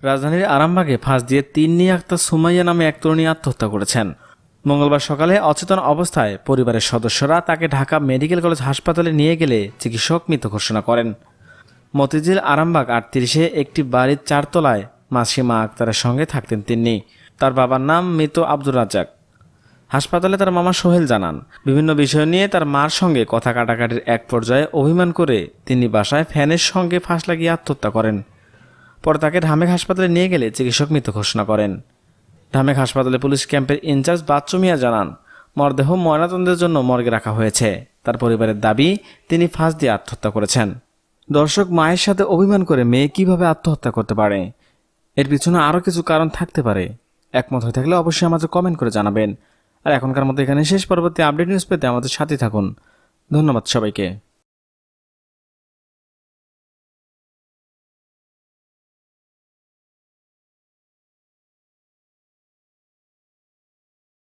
রাজধানীর আরামবাগে ফাঁস দিয়ে তিন্নি আক্তার সুমাইয়া নামে এক তরুণী আত্মহত্যা করেছেন। মঙ্গলবার সকালে অচেতন অবস্থায় পরিবারের সদস্যরা তাকে ঢাকা মেডিকেল কলেজ হাসপাতালে নিয়ে গেলে চিকিৎসক মৃত ঘোষণা করেন। মতিঝিল আরামবাগ 38-এ একটি বাড়ির 4 তলায় মাসিমা আক্তারের সঙ্গে থাকতেন তিনি। তার বাবার নাম মৃত আব্দুর রাজ্জাক। হাসপাতালে তার মামা সোহেল জানান, বিভিন্ন বিষয় নিয়ে তার মার সঙ্গে কথা কাটাকাটির এক পর্যায়ে অভিমান করে তিনি বাসায় ফ্যানের সঙ্গে ফাঁস লাগিয়ে আত্মহত্যা করেন। পরে তাকে ঢামেক হাসপাতালে নিয়ে গেলে চিকিৎসক মৃত ঘোষণা করেন। ঢামেক হাসপাতালে পুলিশ ক্যাম্পের ইনচার্জ বাচ্চু মিয়া জানান, মরদেহ ময়নাতদন্তের জন্য মর্গে রাখা হয়েছে। তার পরিবারের দাবি, তিনি ফাঁস দিয়ে আত্মহত্যা করেছেন। দর্শক, মায়ের সাথে অভিমান করে মেয়ে কিভাবে আত্মহত্যা করতে পারে? এর পিছনে আরও কিছু কারণ থাকতে পারে। একমত হয়ে থাকলে অবশ্যই আমাদের কমেন্ট করে জানাবেন। আর এখনকার মতো এখানে শেষ। পরবর্তী আপডেট নিউজ পেতে আমাদের সাথে থাকুন। ধন্যবাদ সবাইকে।